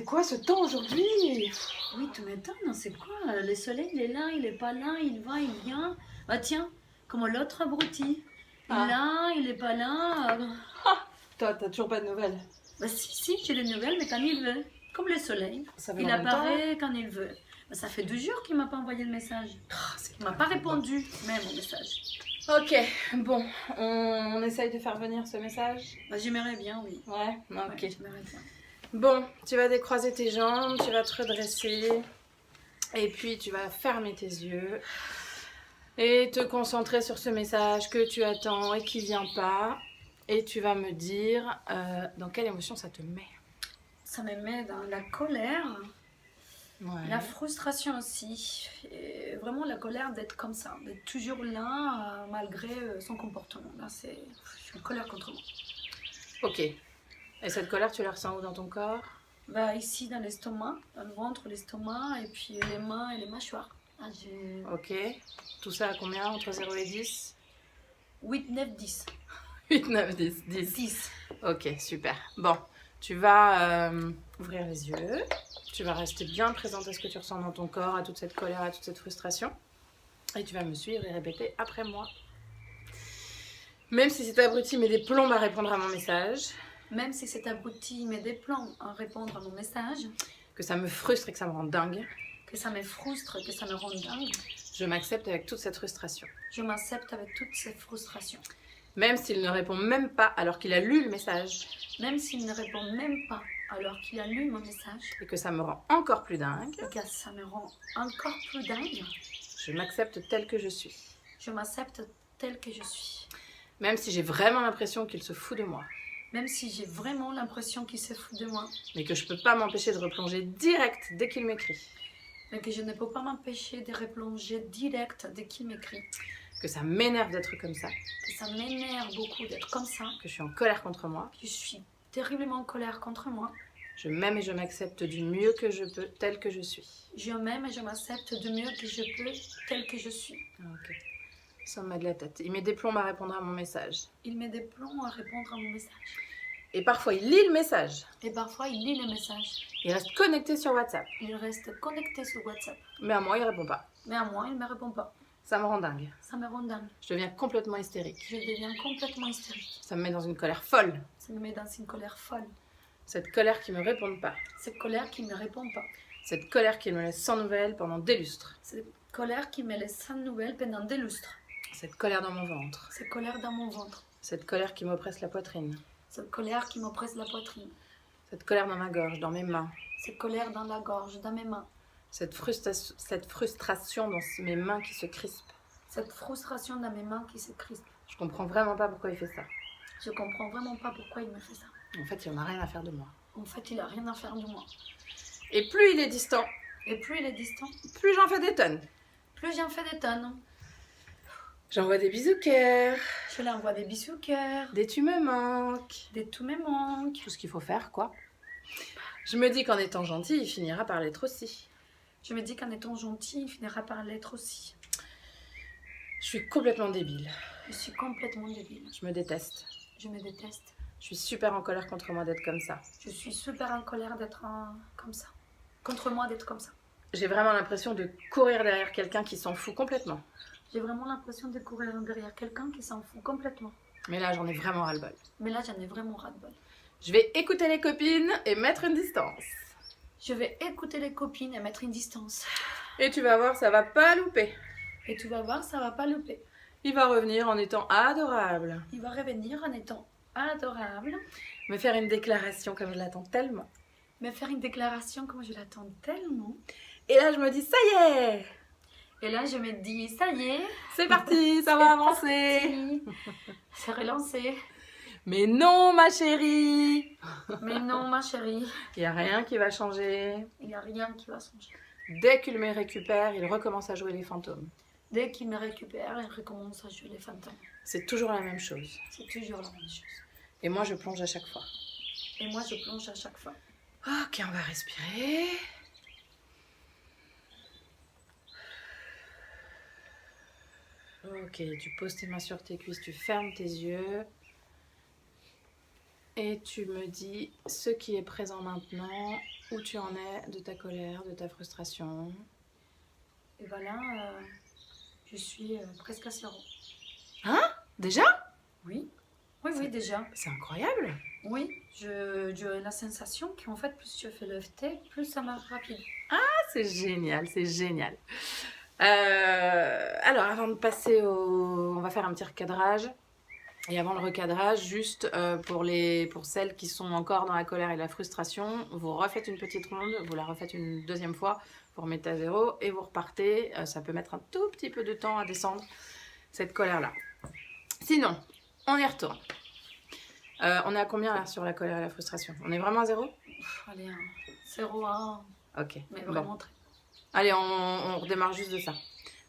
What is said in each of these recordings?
C'est quoi ce temps aujourd'hui? Oui, tu m'étonnes, c'est quoi? Le soleil, il est là, il est pas là, il va, il vient. Ah tiens, comme l'autre abruti. Il est là, il est pas là. Toi, t'as toujours pas de nouvelles. Bah si, j'ai des nouvelles, mais quand il veut. Comme le soleil. Ça fait Il combien de temps? apparaît quand il veut. Bah, ça fait 2 jours qu'il m'a pas envoyé de message. Il m'a pas répondu, même au message. Ok, bon, on essaye de faire venir ce message. Bah, j'aimerais bien, oui. Ouais, ok. Ouais, j'aimerais bien. Bon, tu vas décroiser tes jambes, tu vas te redresser. Et puis tu vas fermer tes yeux. Et te concentrer sur ce message que tu attends et qui vient pas. Et tu vas me dire dans quelle émotion ça te met. Ça me met dans la colère. Ouais. La frustration aussi, et vraiment la colère d'être comme ça, d'être toujours là malgré son comportement. Là, je suis en colère contre moi. Ok. Et cette colère, tu la ressens où dans ton corps? Bah, ici, dans l'estomac, dans le ventre, l'estomac, et puis les mains et les mâchoires. Ah, j'ai Ok. Tout ça à combien? Entre 0 et 10? 8, 9, 10. 8, 9, 10. 10. 10. Ok, super. Bon, tu vas ouvrir les yeux. Tu vas rester bien présente à ce que tu ressens dans ton corps, à toute cette colère, à toute cette frustration. Et tu vas me suivre et répéter après moi. Même si cet abruti met des plombs à répondre à mon message, Même si cet abruti met des plans à répondre à mon message, que ça me frustre et que ça me rend dingue, que ça me frustre, que ça me rend dingue, je m'accepte avec toute cette frustration. je m'accepte avec toutes ces frustrations. Même s'il ne répond même pas alors qu'il a lu le message, Même s'il ne répond même pas alors qu'il a lu mon message, et que ça me rend encore plus dingue, et que ça me rend encore plus dingue, je m'accepte telle que je suis. je m'accepte telle que je suis. Même si j'ai vraiment l'impression qu'il se fout de moi. Même si j'ai vraiment l'impression qu'il se fout de moi, Mais que je peux pas m'empêcher de replonger direct dès qu'il m'écrit. mais que je ne peux pas m'empêcher de replonger direct dès qu'il m'écrit, Que ça m'énerve d'être comme ça. que ça m'énerve beaucoup d'être comme ça, Que je suis en colère contre moi. que je suis terriblement en colère contre moi. Je m'aime et je m'accepte du mieux que je peux, tel que je suis. Je m'aime et je m'accepte du mieux que je peux, tel que je suis. Ok. Ça me met de la tête. Il met des plombs à répondre à mon message. Il met des plombs à répondre à mon message. Et parfois, il lit le message. Et parfois, il lit le message. Il reste connecté sur WhatsApp. Il reste connecté sur WhatsApp. Mais à moi, il répond pas. Mais à moi, il ne me répond pas. Ça me rend dingue. Ça me rend dingue. Je deviens complètement hystérique. Je deviens complètement hystérique. Ça me met dans une colère folle. Ça me met dans une colère folle. Cette colère qui me répond pas. Cette colère qui ne me répond pas. Cette colère qui me laisse sans nouvelles pendant des lustres. Cette colère qui me laisse sans nouvelles pendant des lustres. Cette colère dans mon ventre. Cette colère dans mon ventre. Cette colère qui m'oppresse la poitrine. Cette colère qui m'oppresse la poitrine. Cette colère dans ma gorge, dans mes mains. Cette colère dans la gorge, dans mes mains. Cette frustration dans mes mains qui se crispent. Cette frustration dans mes mains qui se crispent. Je comprends vraiment pas pourquoi il fait ça. Je comprends vraiment pas pourquoi il me fait ça. En fait, il en a rien à faire de moi. En fait, il a rien à faire de moi. Et plus il est distant, Et plus il est distant, plus j'en fais des tonnes. plus j'en fais des tonnes. J'envoie des bisous cœur. Je lui envoie des bisous cœur, Des tu me manques. des tous mes manques. Tout ce qu'il faut faire, quoi. Je me dis qu'en étant gentil, il finira par l'être aussi. Je me dis qu'en étant gentil, il finira par l'être aussi. Je suis complètement débile. Je suis complètement débile. Je me déteste. Je me déteste. Je suis super en colère contre moi d'être comme ça. Je suis super en colère d'être comme ça. Contre moi d'être comme ça. J'ai vraiment l'impression de courir derrière quelqu'un qui s'en fout complètement. J'ai vraiment l'impression de courir derrière quelqu'un qui s'en fout complètement. Mais là, j'en ai vraiment ras-le-bol. Mais là, j'en ai vraiment ras-le-bol. Je vais écouter les copines et mettre une distance. Je vais écouter les copines et mettre une distance. Et tu vas voir, ça va pas louper. Et tu vas voir, ça va pas louper. Il va revenir en étant adorable. Il va revenir en étant adorable. Me faire une déclaration comme je l'attends tellement. Me faire une déclaration comme je l'attends tellement. Et là, je me dis, ça y est, Et là, je me dis, ça y est. c'est parti, ça va avancer. C'est relancé. Mais non, ma chérie. Mais non, ma chérie. Il n'y a rien qui va changer. Il n'y a rien qui va changer. Dès qu'il me récupère, il recommence à jouer les fantômes. Dès qu'il me récupère, il recommence à jouer les fantômes. C'est toujours la même chose. C'est toujours la même chose. Et moi, je plonge à chaque fois. Et moi, je plonge à chaque fois. Ok, on va respirer. Ok, tu poses tes mains sur tes cuisses, tu fermes tes yeux. Et tu me dis ce qui est présent maintenant, où tu en es de ta colère, de ta frustration. Et voilà, je suis presque à 0. Hein? Déjà? Oui, oui, déjà. C'est incroyable. Oui, j'ai la sensation qu'en fait, plus je fais le thé, plus ça marche rapide. Ah, c'est génial, c'est génial. Alors, avant de passer au... On va faire un petit recadrage. Et avant le recadrage, juste pour celles qui sont encore dans la colère et la frustration, vous refaites une petite ronde, vous la refaites une deuxième fois, vous remettez à 0 et vous repartez. Ça peut mettre un tout petit peu de temps à descendre, cette colère-là. Sinon, on y retourne. On est à combien là sur la colère et la frustration? On est vraiment à 0? Allez, 0 à 1. Ok. Mais vraiment bon. très. Allez, on redémarre juste de ça.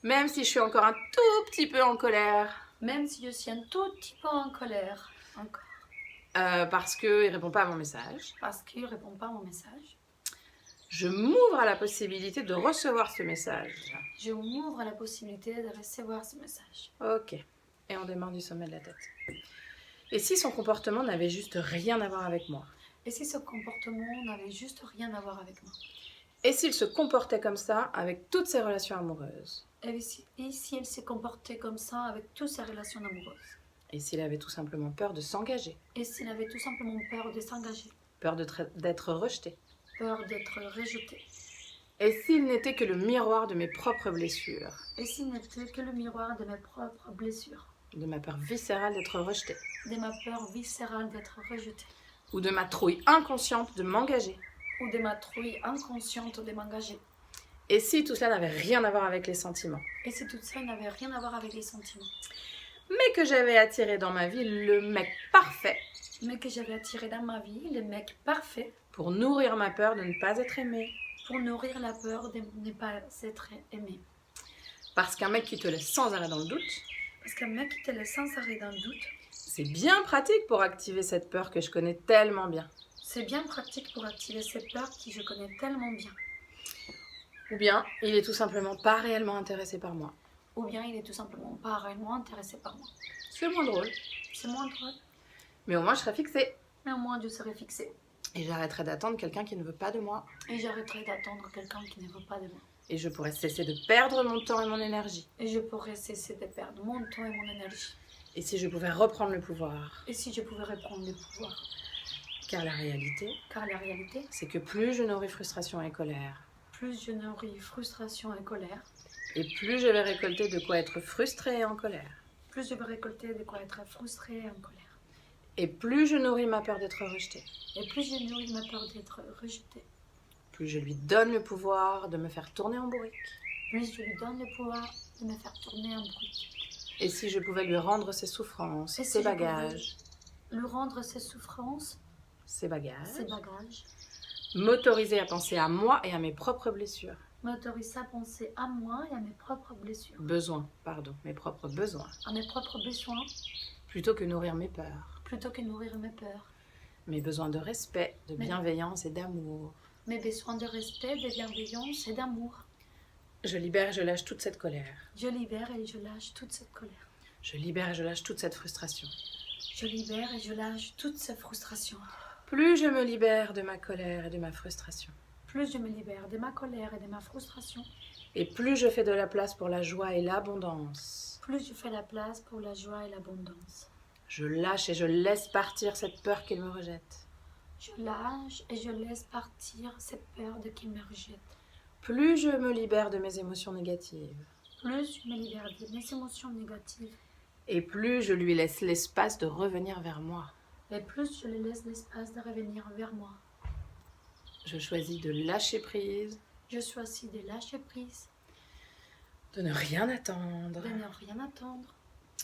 Même si je suis encore un tout petit peu en colère. Même si je suis un tout petit peu en colère, encore. Parce qu'il ne répond pas à mon message. Parce qu'il ne répond pas à mon message. Je m'ouvre à la possibilité de recevoir ce message. Je m'ouvre à la possibilité de recevoir ce message. Ok. Et on démarre du sommet de la tête. Et si son comportement n'avait juste rien à voir avec moi? Et si ce comportement n'avait juste rien à voir avec moi? Et s'il se comportait comme ça avec toutes ses relations amoureuses? Et si elle s'est comportée comme ça avec toutes ses relations amoureuses? Et s'il avait tout simplement peur de s'engager? Et s'il avait tout simplement peur de s'engager? Peur d'être rejeté? Peur d'être rejeté? Et s'il n'était que le miroir de mes propres blessures? Et s'il n'était que le miroir de mes propres blessures? De ma peur viscérale d'être rejeté? De ma peur viscérale d'être rejeté? Ou de ma trouille inconsciente de m'engager? Ou de ma trouille inconsciente de m'engager? Et si tout cela n'avait rien à voir avec les sentiments? Et si tout ça n'avait rien à voir avec les sentiments? Mais que j'avais attiré dans ma vie le mec parfait. Mais que j'avais attiré dans ma vie le mec parfait. Pour nourrir ma peur de ne pas être aimée. Pour nourrir la peur de ne pas être aimé. Parce qu'un mec qui te laisse sans arrêt dans le doute. Parce qu'un mec qui te laisse sans arrêt dans le doute. C'est bien pratique pour activer cette peur que je connais tellement bien. C'est bien pratique pour activer cette peur que je connais tellement bien. Ou bien, il est tout simplement pas réellement intéressé par moi. Ou bien, il est tout simplement pas réellement intéressé par moi. C'est moins drôle. C'est moins drôle. Mais au moins, je serai fixée. Mais au moins, je serai fixée. Et j'arrêterai d'attendre quelqu'un qui ne veut pas de moi. Et j'arrêterai d'attendre quelqu'un qui ne veut pas de moi. Et je pourrai cesser de perdre mon temps et mon énergie. Et je pourrais cesser de perdre mon temps et mon énergie. Et si je pouvais reprendre le pouvoir? Et si je pouvais reprendre le pouvoir? Car la réalité, c'est que plus je nourris frustration et colère, plus je nourris frustration et colère, et plus je vais récolter de quoi être frustrée et en colère. Plus je vais récolter de quoi être frustrée et en colère. Et plus je nourris ma peur d'être rejetée. Et plus je nourris ma peur d'être rejetée. Plus je lui donne le pouvoir de me faire tourner en bourrique. Plus je lui donne le pouvoir de me faire tourner en bourrique. Et si je pouvais lui rendre ses souffrances, et ses si bagages, lui rendre ses souffrances, ses bagages, m'autoriser à penser à moi et à mes propres blessures. M'autoriser à penser à moi et à mes propres blessures. Mes propres besoins. À mes propres besoins. Plutôt que nourrir mes peurs. Plutôt que nourrir mes peurs. Mes besoins de respect, de bienveillance et d'amour. Mes besoins de respect, de bienveillance et d'amour. Je libère et je lâche toute cette colère. Je libère et je lâche toute cette colère. Je libère et je lâche toute cette frustration. Je libère et je lâche toute cette frustration. Plus je me libère de ma colère et de ma frustration. Plus je me libère de ma colère et de ma frustration. Et plus je fais de la place pour la joie et l'abondance. Plus je fais la place pour la joie et l'abondance. Je lâche et je laisse partir cette peur qu'il me rejette. Je lâche et je laisse partir cette peur de qu'il me rejette. Plus je me libère de mes émotions négatives. Plus je me libère de mes émotions négatives. Et plus je lui laisse l'espace de revenir vers moi. Et plus je lui laisse l'espace de revenir vers moi. Je choisis de lâcher prise. Je choisis de lâcher prise. De ne rien attendre. De ne rien attendre.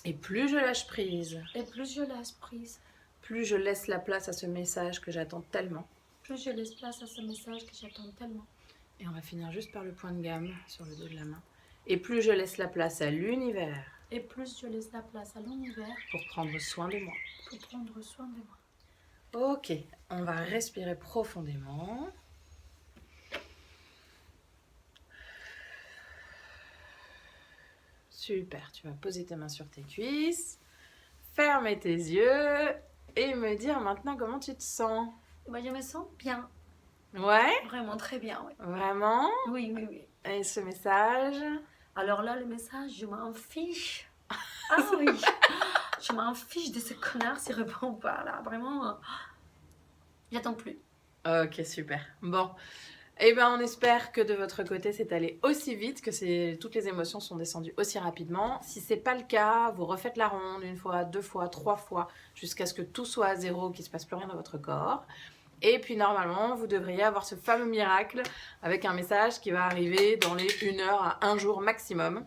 Et plus je lâche prise. Et plus je lâche prise. Plus je laisse la place à ce message que j'attends tellement. Plus je laisse place à ce message que j'attends tellement. Et on va finir juste par le point de gamme sur le dos de la main. Et plus je laisse la place à l'univers. Et plus je laisse la place à l'univers. Pour prendre soin de moi. Pour prendre soin de moi. Ok, on va respirer profondément. Super, tu vas poser tes mains sur tes cuisses. Fermer tes yeux. et me dire maintenant comment tu te sens. Bah, je me sens bien, Ouais, vraiment très bien, oui. vraiment. Oui, oui, oui. Et ce message? Alors là, le message, je m'en fiche. Ah oui, je m'en fiche de ce connard s'il répond pas, là. Vraiment, j'attends plus. Ok, super. Bon, eh ben, on espère que de votre côté, c'est allé aussi vite, que toutes les émotions sont descendues aussi rapidement. Si c'est pas le cas, vous refaites la ronde 1 fois, 2 fois, 3 fois, jusqu'à ce que tout soit à zéro, qu'il ne se passe plus rien dans votre corps. Et puis normalement, vous devriez avoir ce fameux miracle avec un message qui va arriver dans les 1 heure à 1 jour maximum.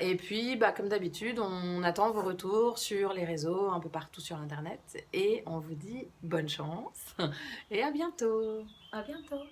Et puis, bah, comme d'habitude, on attend vos retours sur les réseaux, un peu partout sur Internet. Et on vous dit bonne chance et à bientôt. À bientôt.